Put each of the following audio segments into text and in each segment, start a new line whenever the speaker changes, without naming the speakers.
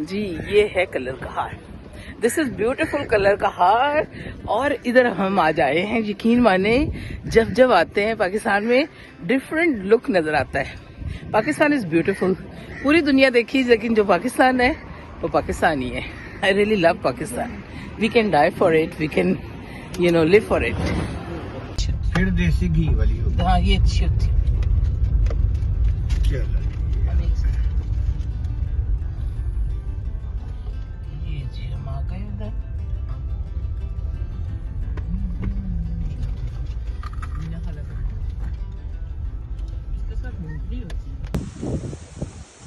जी ये है कलर का हार। दिस इज ब्यूटीफुल कलर का हार। और इधर हम आ जाए हैं, यकीन माने जब जब आते हैं पाकिस्तान में डिफरेंट लुक नजर आता है। पाकिस्तान इज ब्यूटीफुल, पूरी दुनिया देखी लेकिन जो पाकिस्तान है वो पाकिस्तान ही है। I really love Pakistan. We can die for it, we can live for it.
फिर देसी घी वाली होगी।
हाँ ये अच्छी होती है।
चलो
ये जी हम आ गए उधर।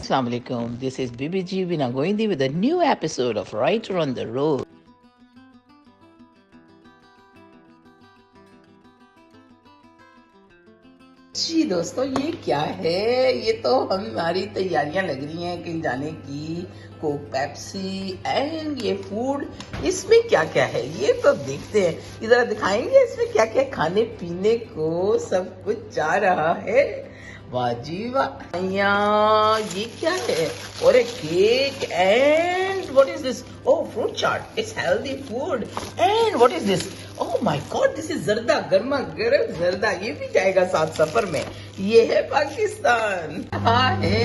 Assalamu alaikum. This is BBG Vina Goindi with a new episode of Writer on the Road. जी दोस्तों, ये क्या है? ये तो हमारी तैयारियां लग रही हैं कहीं जाने की। कोक, पेप्सी एंड ये फूड, इसमें क्या क्या है ये तो देखते हैं। इधर दिखाएंगे इसमें क्या क्या खाने पीने को सब कुछ जा रहा है। वाह जी वाह। ये क्या है? और एक cake and what is this? Oh fruit chaat. It's healthy food. And what is this? Oh my God, this is जर्दा, गर्मा गर्म जर्दा। ये भी जाएगा साथ सफर में। ये है पाकिस्तान। हाँ है,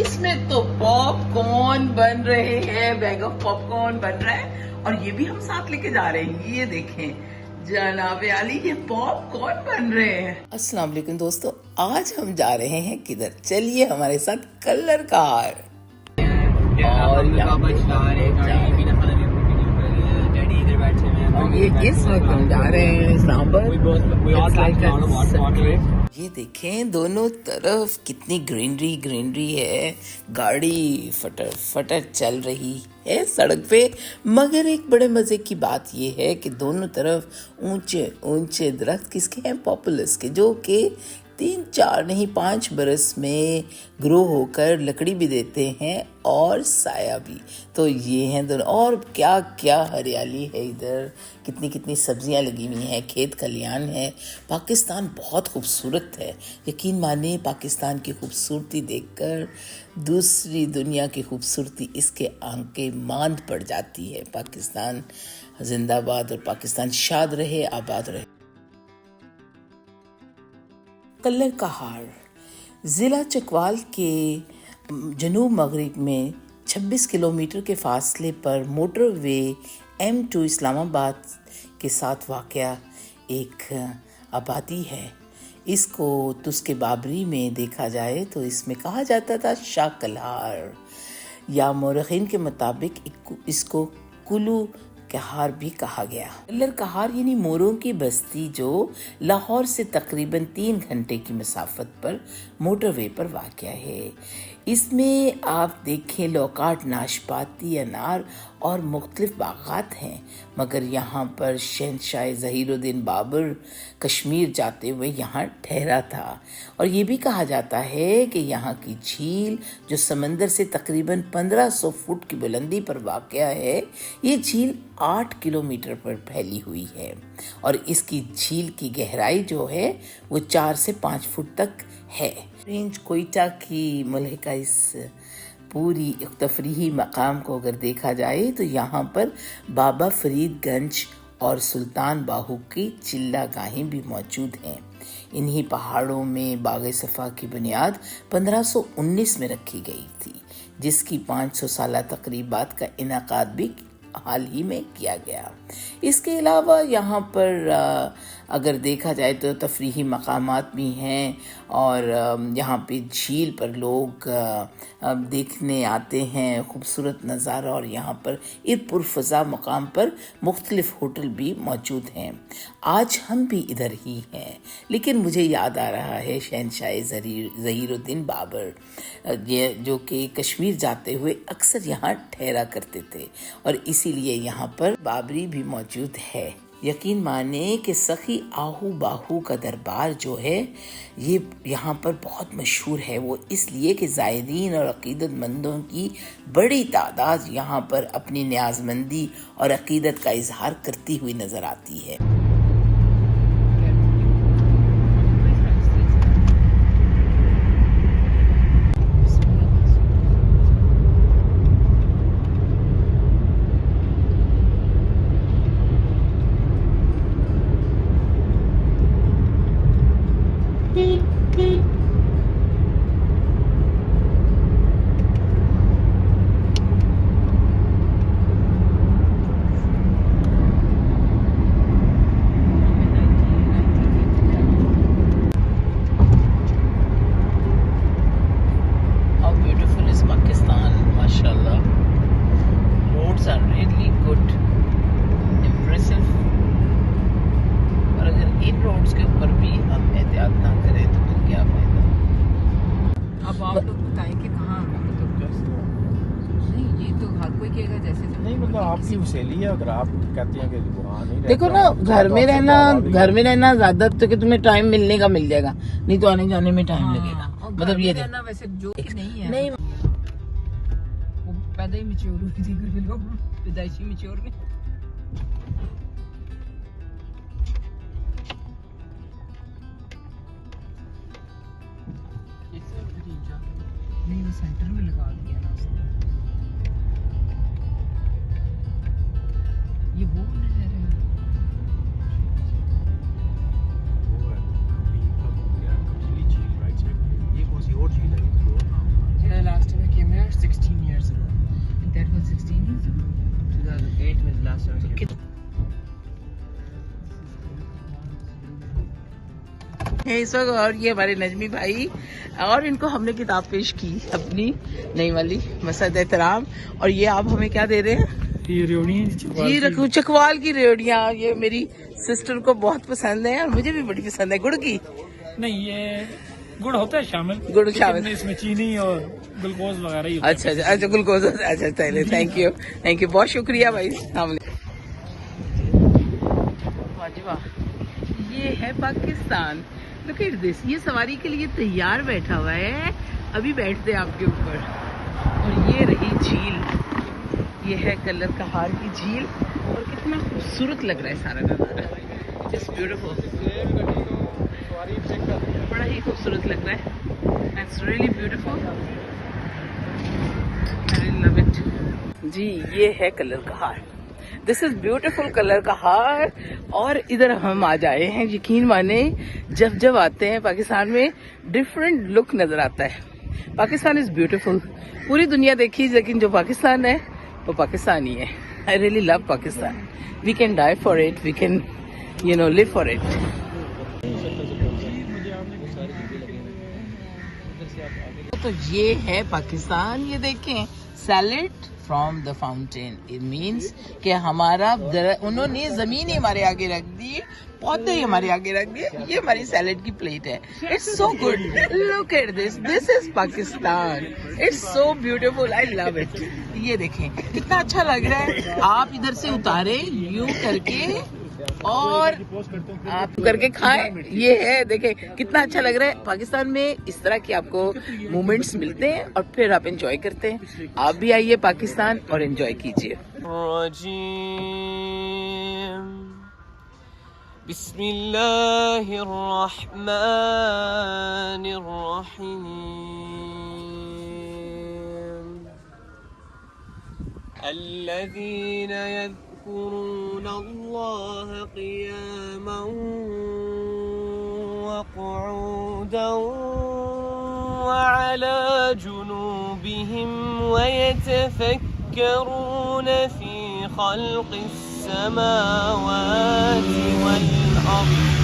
इसमें तो पॉपकॉर्न बन रहे हैं, बैग ऑफ पॉपकॉर्न बन रहा है और ये भी हम साथ लेके जा रहे हैं। ये देखें जनाबे आली, ये पॉपकॉर्न बन रहे हैं। अस्सलाम वालेकुम दोस्तों, आज हम जा रहे हैं किधर? चलिए हमारे साथ कलर कार। और ये इस वक्त हम जा रहे हैं इस्लामाबाद। ये देखें दोनों तरफ कितनी ग्रीनरी ग्रीनरी है। गाड़ी फटर फटर चल रही है सड़क पे। मगर एक बड़े मजे की बात ये है कि दोनों तरफ ऊंचे ऊंचे दरख्त किसके हैं? पॉपुलस के, जो कि 3-4 नहीं 5 बरस में ग्रो होकर लकड़ी भी देते हैं और साया भी। तो ये हैं दोनों। और क्या क्या हरियाली है इधर, कितनी कितनी सब्जियां लगी हुई हैं, खेत खलियान है। पाकिस्तान बहुत खूबसूरत है। यकीन मानिए पाकिस्तान की खूबसूरती देखकर दूसरी दुनिया की खूबसूरती इसके आंखें मांद पड़ जाती है। पाकिस्तान जिंदाबाद और पाकिस्तान शाद रहे, आबाद रहे। कलर का हार ज़िला चकवाल के जनूब मगरिब में 26 किलोमीटर के फासले पर मोटरवे M2 इस्लामाबाद के साथ वाक़या एक आबादी है। इसको तुस्के बाबरी में देखा जाए तो इसमें कहा जाता था शाह कलहार, या मौरखीन के मुताबिक इसको कुलू कहार भी कहा गया। कलर कहार यानी मोरों की बस्ती, जो लाहौर से तकरीबन 3 घंटे की मसाफत पर मोटरवे पर वाक़या है। इसमें आप देखें लौकाट, नाशपाती, अनार और मुख्तलिफ बागात हैं। मगर यहाँ पर शहनशाह ज़हीरुद्दीन बाबर कश्मीर जाते हुए यहाँ ठहरा था। और ये भी कहा जाता है कि यहाँ की झील जो समंदर से तकरीबन 1500 फुट की बुलंदी पर वाक़या है, ये झील 8 किलोमीटर पर फैली हुई है। और इसकी झील की गहराई जो है वो 4 से 5 फुट तक है। रेंज कोयटा की मुल्हिका इस पूरी तफरीही मकाम को अगर देखा जाए तो यहाँ पर बाबा फरीदगंज और सुल्तान बाहू की चिल्ला गाहें भी मौजूद हैं। इन्हीं पहाड़ों में बाग सफ़ा की बुनियाद 1519 में रखी गई थी, जिसकी 500 साला तकरीबात का इनाकाद भी हाल ही में किया गया। इसके अलावा यहाँ पर अगर देखा जाए तो तफरीही मकामात भी हैं और यहाँ पे झील पर लोग देखने आते हैं खूबसूरत नज़ारा। और यहाँ पर पुरफ़ज़ा मकाम पर मुख्तलिफ़ होटल भी मौजूद हैं। आज हम भी इधर ही हैं, लेकिन मुझे याद आ रहा है शहनशाह ज़हीरुद्दीन बाबर ये जो कि कश्मीर जाते हुए अक्सर यहाँ ठहरा करते थे और इसीलिए यहाँ पर बाबरी भी मौजूद है। यकीन माने कि सखी आहू बाहू का दरबार जो है ये यहाँ पर बहुत मशहूर है। वो इसलिए कि ज़ायरीन और अक़ीदतमंदों की बड़ी तादाद यहाँ पर अपनी न्याज़मंदी और अक़ीदत का इजहार करती हुई नज़र आती है।
आपकी सहेली है, अगर आप कहती हैं कि वहाँ नहीं
देखो ना, घर में रहना ज्यादा तो कि तुम्हें टाइम मिलने का मिल जाएगा, नहीं तो आने जाने में टाइम लगेगा। मतलब ये रहना वैसे जो नहीं है, नहीं वो पैदा ही मैच्योर हुई थी, लोग पैदाइशी मैच्योर नहीं। नहीं वो सेंटर में लगा दिया ना उसने। ये वो नजर है,
वो है अभी कब हो गया कपिली झील राइट साइड। ये कौन सी और झील है?
Yeah, last time I came here 16 years ago.
And that was 16 years ago.
2008 was the last time I came.
और ये हमारे नजमी भाई, और इनको हमने किताब पेश की अपनी नई वाली मसद एहतराम। और ये आप हमें क्या दे रहे हैं?
ये रेवड़ियाँ
जी रखूँ, चकवाल की रेवड़ियाँ। ये मेरी सिस्टर को बहुत पसंद है और मुझे भी बड़ी पसंद है। गुड़ की
नहीं, ये गुड़ होता है शामिल,
गुड़ शामिल,
इसमें चीनी और ग्लूकोज वगैरह ही।
अच्छा ग्लूकोज। अच्छा चलिए, थैंक यू बहुत शुक्रिया भाई। ये है पाकिस्तान। लुक एट दिस, ये सवारी के लिए तैयार बैठा हुआ है, अभी बैठते हैं आपके ऊपर। और ये रही झील, ये है कलर कहार की झील और कितना खूबसूरत लग रहा है सारा नज़ारा। जस्ट ब्यूटीफुल, बड़ा ही खूबसूरत लग रहा है। It's really beautiful, I love it. जी ये है Kallar Kahar, this is beautiful Kallar Kahar. और इधर हम आ जाए हैं, यकीन माने जब आते हैं पाकिस्तान में डिफरेंट लुक नजर आता है। पाकिस्तान इज ब्यूटीफुल, पूरी दुनिया देखी, लेकिन जो पाकिस्तान है वो पाकिस्तान ही है। I really love Pakistan, we can die for it, we can live for it. तो ये है पाकिस्तान, ये देखें, salad from the fountain. It means कि हमारा उन्होंने जमीन ही हमारे आगे रख दी, पौधे ही हमारे आगे रख दिए, ये हमारी सैलेड की प्लेट है। It's so good, look at this, this is Pakistan, it's so beautiful, I love it. ये देखें कितना अच्छा लग रहा है। आप इधर से उतारे यूं करके और आप करके खाएं, ये है, देखें कितना अच्छा लग रहा है। पाकिस्तान में इस तरह की आपको मोमेंट्स मिलते हैं और फिर आप एंजॉय करते हैं। आप भी आइए पाकिस्तान और एंजॉय कीजिए।
बिस्मिल्लाहिर्रहमानिर्रहीम। अल्लज़ीना यज़कुरून अल्लाह क़ियामन व क़ुऊदन व अला जुनूबिहिम व यतफ़क्करून फ़ी ख़ल्क़िस समावाति वल अर्ज़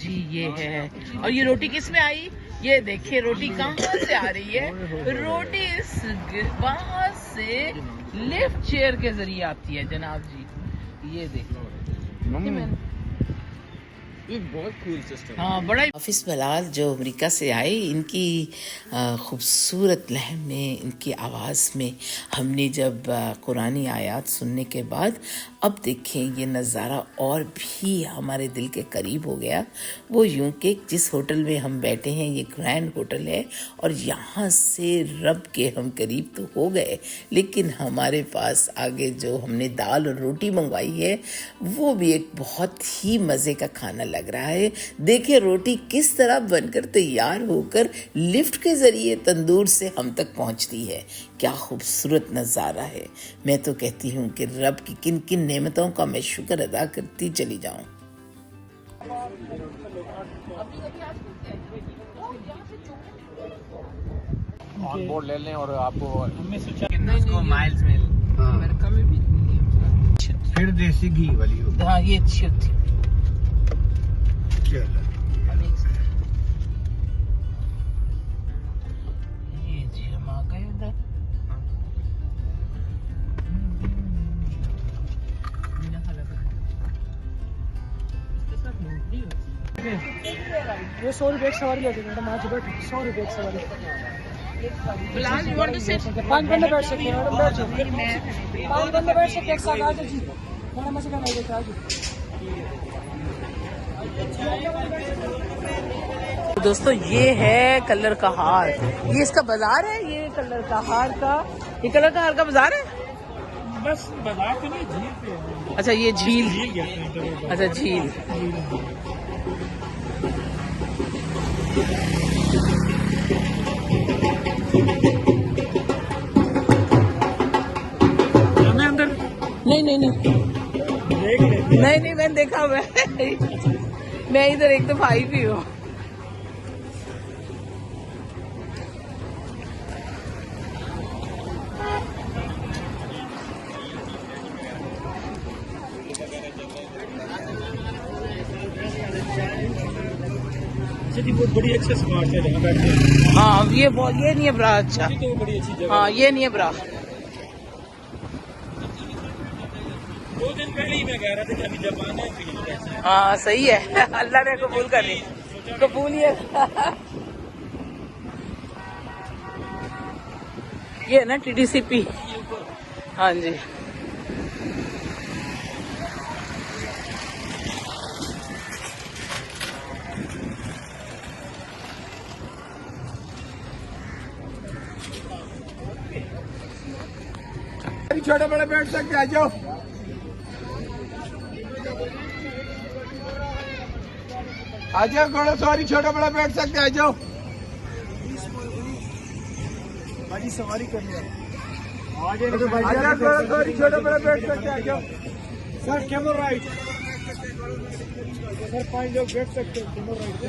जी ये है। और ये रोटी किस में आई? ये देखिए रोटी कहाँ से आ रही है। रोटी वहाँ से लिफ्ट चेयर के जरिए आती है जनाब जी। ये देखो
ये बहुत कूल सिस्टम।
हाँ बड़ा। हाफिज बलाल जो अमेरिका से आए, इनकी खूबसूरत लहम में, इनकी आवाज़ में हमने जब कुरानी आयात सुनने के बाद अब देखें ये नज़ारा और भी हमारे दिल के करीब हो गया। वो यूं कि जिस होटल में हम बैठे हैं ये ग्रैंड होटल है और यहाँ से रब के हम करीब तो हो गए, लेकिन हमारे पास आगे जो हमने दाल और रोटी मंगवाई है वो भी एक बहुत ही मज़े का खाना लग रहा है। देखिए रोटी किस तरह बनकर तैयार होकर लिफ्ट के ज़रिए तंदूर से हम तक पहुँचती है। क्या खूबसूरत नज़ारा है। मैं तो कहती हूँ कि रब की किन किन नेमतों का मैं शुक्र अदा करती चली जाऊँ।
ऑन बोर्ड ले लें और आपको
इसको माइल्स में अमेरिका में भी
फिर देसी घी वाली होगी।
हाँ ये अच्छी होती है। ये जी हम आ गए इधर।
ये 100 रुपए की सवारी लेते मैडम, आज बैठो 100 रुपए की सवारी।
Bilal you want to sit?
5 बंदे बैठ सकते हैं मैडम, बैठ जाओ। 5 बंदे बैठ सकते हैं एक साथ, आगे जी थोड़ा मजे का नहीं देता आगे।
दोस्तों ये है कलर का हार, ये इसका बाजार है। ये कलर का हार का, ये कलर का हार का बाजार है।
बस बाजार तो नहीं, झील पे है।
अच्छा ये झील, अच्छा झील।
अंदर
नहीं नहीं नहीं नहीं नहीं मैंने देखा। मैं इधर एक दफा आई भी हूँ।
बहुत बड़ी अच्छी स्मार्ट है जहाँ बैठते हैं।
हाँ ये नहीं है ब्रा। अच्छा
तो बड़ी अच्छी जगह।
हाँ ये नहीं है ब्रा।
2 दिन पहले ही मैं कह रहा था कि अभी जापान है।
हाँ सही है। अल्लाह ने कबूल कर ली, कबूलियत। ये है ना TDCP। हाँ जी
छोटे बड़े बैठ सकते आ जाओ। आ जाओ घोड़ा सवारी, छोटे बड़े बैठ सकते आ जाओ।
बड़ी सवारी करनी है।
आ जाओ घोड़ा सवारी, छोटे बड़े बैठ सकते आ जाओ। सर कैमरा राइट सर 5 लोग बैठ सकते हैं कैमरा राइट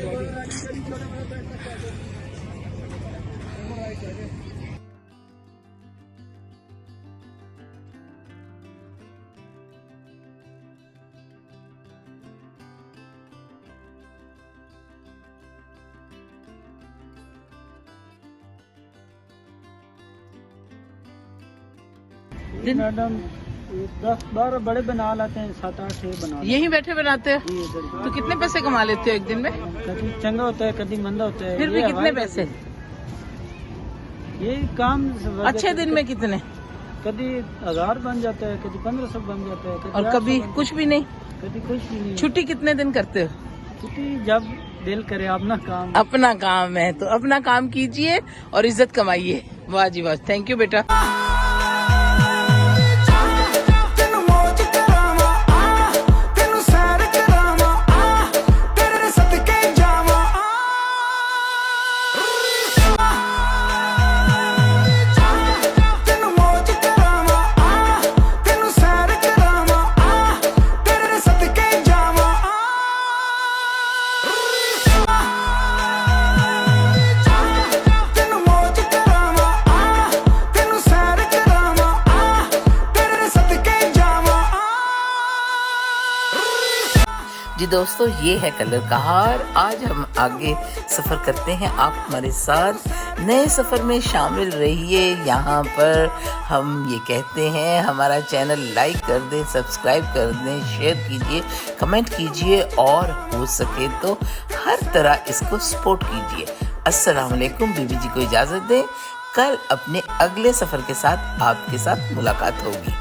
मैडम 10-12 बड़े बना लाते हैं, 7-8 बना
यहीं बैठे बनाते हैं?
ये इधर
तो कितने पैसे कमा लेते हो एक दिन में?
कभी चंगा होता है, कभी मंदा होता है।
फिर भी
ये
कितने
हवाई
पैसे?
ये काम
अच्छे दिन में कितने?
कभी 1000 बन जाता है, कभी 1500 बन जाता है,
और कभी
800
कुछ भी नहीं?
कभी कुछ भी नहीं।
छुट्टी कितने दिन करते हो?
छुट्टी जब दिल करे, अपना काम।
अपना काम है तो अपना काम कीजिए और इज्जत कमाइए। वाह जी वाह, थैंक यू बेटा। जी दोस्तों, ये है कलर का हार। आज हम आगे सफ़र करते हैं, आप हमारे साथ नए सफ़र में शामिल रहिए। यहाँ पर हम ये कहते हैं, हमारा चैनल लाइक कर दें, सब्सक्राइब कर दें, शेयर कीजिए, कमेंट कीजिए और हो सके तो हर तरह इसको सपोर्ट कीजिए। अस्सलाम वालेकुम। बीबी जी को इजाज़त दें। कल अपने अगले सफ़र के साथ आपके साथ मुलाकात होगी।